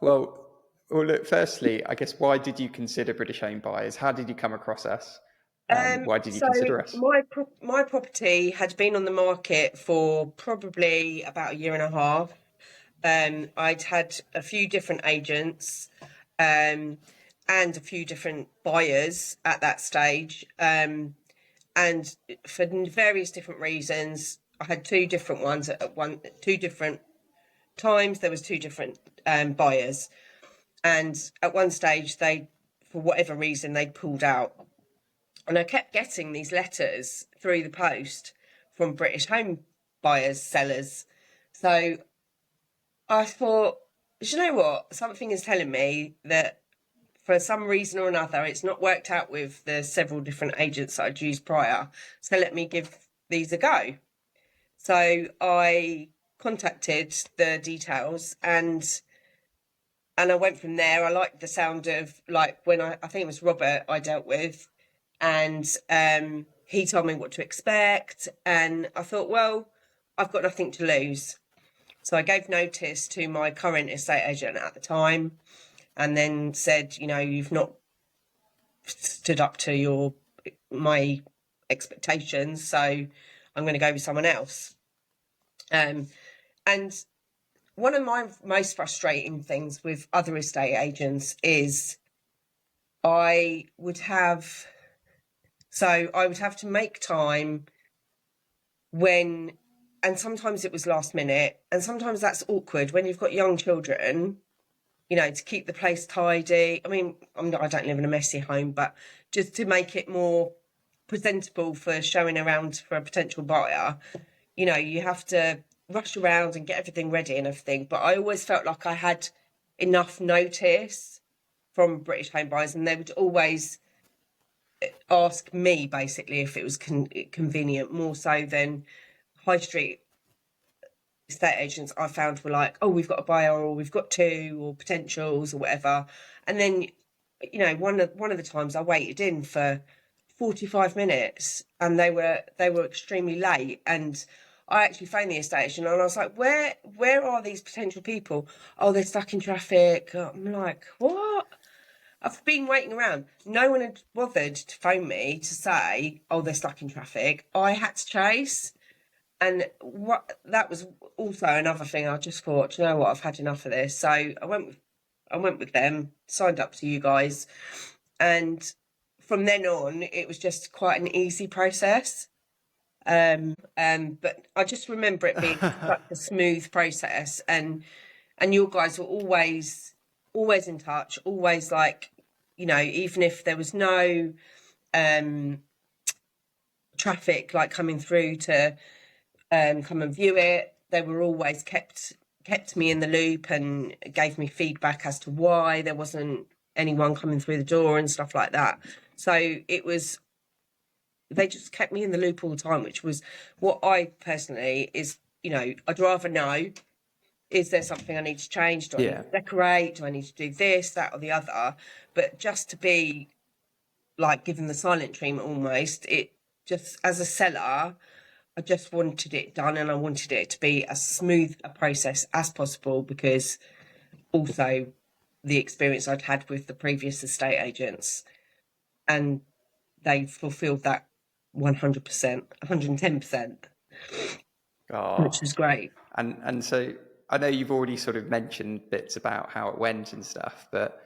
Well, look, firstly, I guess, why did you consider British Home Buyers? How did you come across us? Why did you So consider us? my property had been on the market for probably about a year and a half. I'd had a few different agents, and a few different buyers at that stage. And for various different reasons, I had two different ones two different times. There was two different buyers, and at one stage they, for whatever reason, they pulled out. And I kept getting these letters through the post from British home buyers, sellers. So I thought, do you know what? Something is telling me that for some reason or another, it's not worked out with the several different agents that I'd used prior. So let me give these a go. So I contacted the details, and I went from there. I liked the sound of, like, when I think it was Robert I dealt with, and he told me what to expect, and I thought, well, I've got nothing to lose. So I gave notice to my current estate agent at the time, and then said, you've not stood up to my expectations, so I'm going to go with someone else. And one of my most frustrating things with other estate agents is I would have to make time and sometimes it was last minute, and sometimes that's awkward when you've got young children, to keep the place tidy. I mean, I don't live in a messy home, but just to make it more presentable for showing around for a potential buyer, you have to rush around and get everything ready and everything. But I always felt like I had enough notice from British Home Buyers, and they would always ask me basically if it was convenient, more so than high street estate agents I found were like, oh, we've got a buyer, or we've got two, or potentials, or whatever. And then, one of the times I waited in for 45 minutes and they were extremely late, and I actually phoned the estate agent and I was like, where are these potential people? Oh, they're stuck in traffic. I'm like, what? I've been waiting around. No one had bothered to phone me to say, oh, they're stuck in traffic. I had to chase. And that was also another thing. I just thought, you know what, I've had enough of this. So I went with them, signed up to you guys, and from then on, it was just quite an easy process. But I just remember it being such a smooth process, and your guys were always in touch, always, like, even if there was no traffic like coming through to come and view it, they were always kept me in the loop and gave me feedback as to why there wasn't anyone coming through the door and stuff like that. So they just kept me in the loop all the time, which was what I personally I'd rather know, is there something I need to change? Do I need to decorate? Do I need to do this, that, or the other? But just to be, like, given the silent treatment almost, it just, as a seller, I just wanted it done, and I wanted it to be as smooth a process as possible, because also the experience I'd had with the previous estate agents, and they fulfilled that 100%, 110%, which was great. And so I know you've already sort of mentioned bits about how it went and stuff, but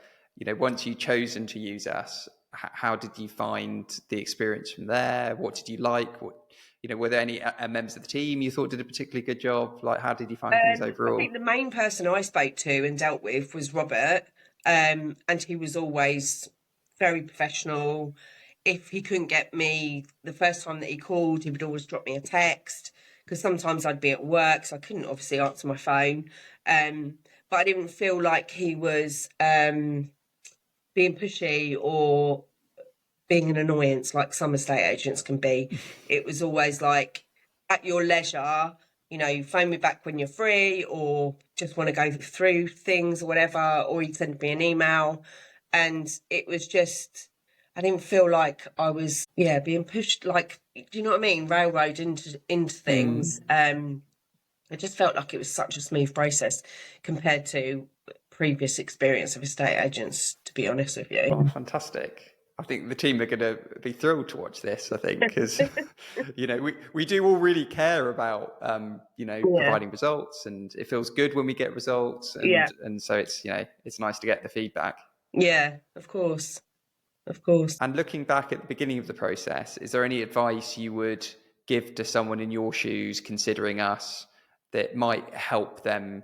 once you'd chosen to use us, how did you find the experience from there? What did you like? Were there any members of the team you thought did a particularly good job? Like, how did you find things overall? I think the main person I spoke to and dealt with was Robert, and he was always very professional. If he couldn't get me the first time that he called, he would always drop me a text, because sometimes I'd be at work, so I couldn't obviously answer my phone. But I didn't feel like he was being pushy or being an annoyance like some estate agents can be. It was always like, at your leisure, phone me back when you're free, or just want to go through things or whatever, or you send me an email. And it was just, I didn't feel like I was, being pushed, like, do you know what I mean? Railroad into things. I just felt like it was such a smooth process compared to previous experience of estate agents, to be honest with you. Oh, fantastic. I think the team are going to be thrilled to watch this, I think, because, we do all really care about, providing results, and it feels good when we get results. And so it's nice to get the feedback. Yeah, of course. Of course. And looking back at the beginning of the process, is there any advice you would give to someone in your shoes considering us that might help them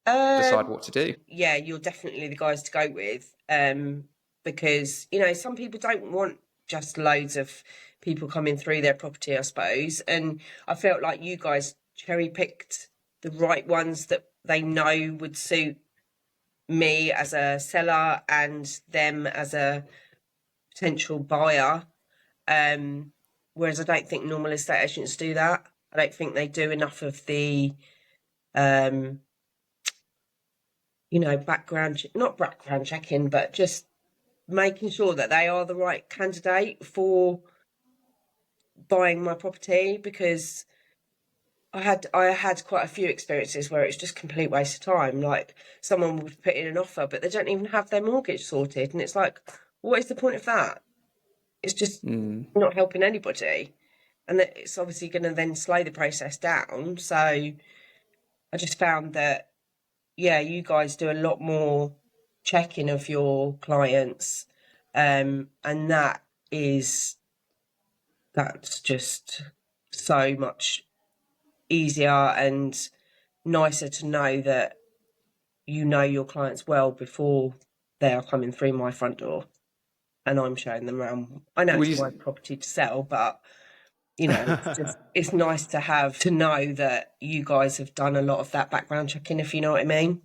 decide what to do? Yeah, you're definitely the guys to go with, because some people don't want just loads of people coming through their property, I suppose, and I felt like you guys cherry picked the right ones that they know would suit me as a seller and them as a potential buyer, whereas I don't think normal estate agents do that. I don't think they do enough of the not background checking, but just making sure that they are the right candidate for buying my property, because I had quite a few experiences where it's just complete waste of time. Like, someone would put in an offer, but they don't even have their mortgage sorted, and it's like, what is the point of that? It's just not helping anybody, and it's obviously going to then slow the process down. So I just found that, you guys do a lot more checking of your clients, and that's just so much easier and nicer to know that your clients well before they are coming through my front door and I'm showing them around. I know it's my property to sell, but it's nice to know that you guys have done a lot of that background checking, if you know what I mean,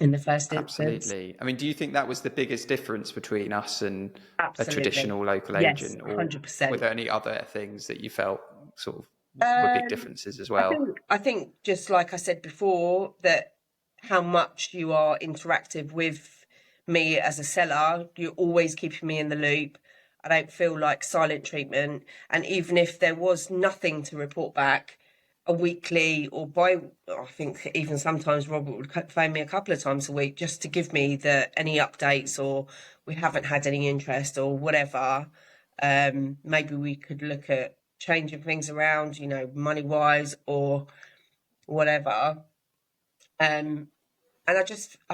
in the first instance. Absolutely. I mean, do you think that was the biggest difference between us and a traditional local Yes, agent, or 100%. were there any other things that you felt sort of were big differences as well? I think just like I said before, that how much you are interactive with me as a seller, you're always keeping me in the loop. I don't feel like silent treatment. And even if there was nothing to report back, a weekly or I think even sometimes Robert would phone me a couple of times a week just to give me any updates, or we haven't had any interest or whatever. Maybe we could look at changing things around, money wise or whatever. And I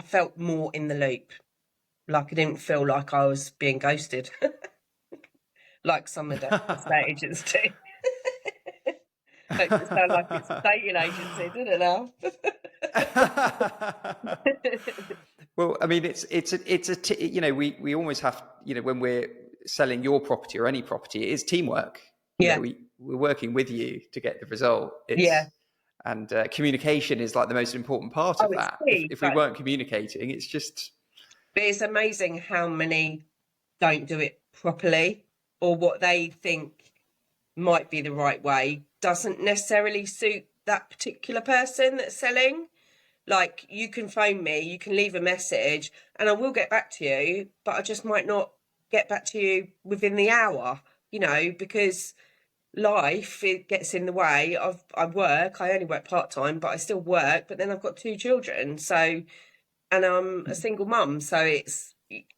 felt more in the loop. Like, I didn't feel like I was being ghosted like some of the estate agents do. Makes it sound like it's a dating agency, doesn't it now? Well, I mean, we almost have, when we're selling your property or any property, it is teamwork. Yeah. We're working with you to get the result. And communication is like the most important part of that. If we weren't communicating, it's just... But it's amazing how many don't do it properly, or what they think might be the right way doesn't necessarily suit that particular person that's selling. Like, you can phone me, you can leave a message, and I will get back to you, but I just might not get back to you within the hour, because life, it gets in the way. I work, I only work part-time, but I still work, but then I've got 2 children, and I'm a single mum, so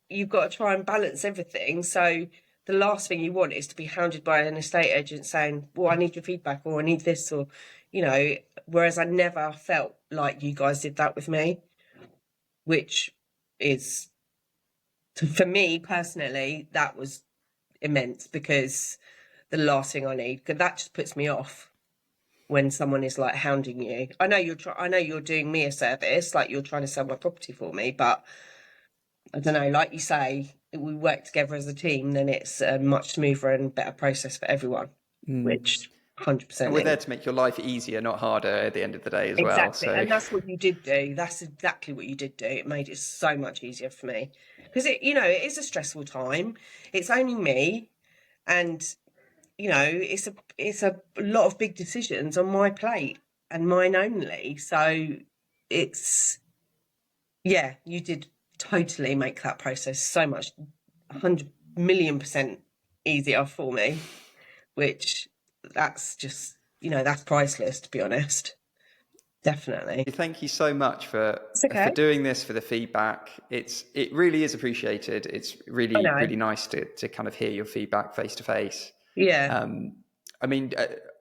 you've got to try and balance everything. So the last thing you want is to be hounded by an estate agent saying, well, I need your feedback, or I need this, or, whereas I never felt like you guys did that with me, which is, for me personally, that was immense, because the last thing I need, because that just puts me off when someone is like hounding you. I know you're doing me a service, like you're trying to sell my property for me, but I don't know, like you say, if we work together as a team, then it's a much smoother and better process for everyone, which 100%. And we're there to make your life easier, not harder at the end of the day as well. Exactly. So. And that's what you did do. That's exactly what you did do. It made it so much easier for me, because it is a stressful time. It's only me, and it's a lot of big decisions on my plate and mine only. So you did totally make that process so much, 100,000,000% easier for me, which that's just, that's priceless, to be honest. Definitely. Thank you so much It's okay. doing this, for the feedback. It really is appreciated. It's I really, know. really nice to kind of hear your feedback face to face. Yeah. I mean,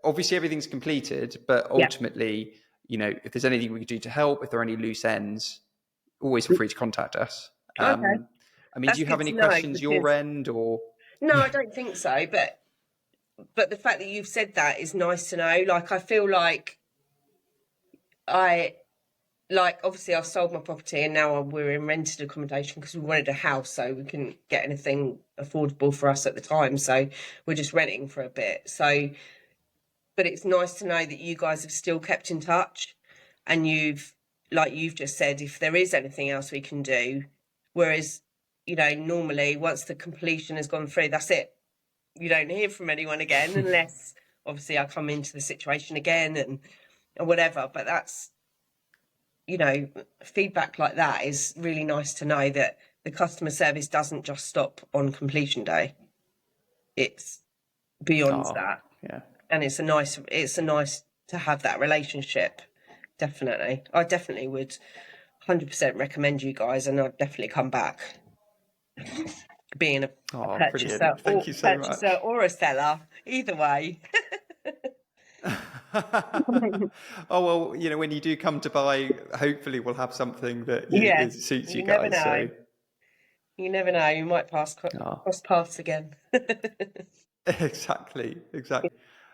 obviously everything's completed, but Yeah. ultimately, if there's anything we can do to help, if there are any loose ends, always feel free to contact us. Okay. I mean, do That's you have good any to know questions your because end, or? no, I don't think so. But the fact that you've said that is nice to know. Like, I feel like I obviously I've sold my property and now we're in rented accommodation because we wanted a house, so we couldn't get anything affordable for us at the time. So we're just renting for a bit. So, but it's nice to know that you guys have still kept in touch, and like you've just said, if there is anything else we can do. Whereas, normally once the completion has gone through, that's it. You don't hear from anyone again unless obviously I come into the situation again and whatever. But that's, feedback like that is really nice to know that the customer service doesn't just stop on completion day. It's beyond Oh, that. yeah. And it's a nice to have that relationship. Definitely. I definitely would 100% recommend you guys, and I'd definitely come back. Being a Oh, purchaser brilliant. Thank you so much. or a seller, either way. Oh, well, when you do come to buy, hopefully we'll have something that Yeah, suits you you never guys. know. So, You never know. You might oh, cross paths again. exactly.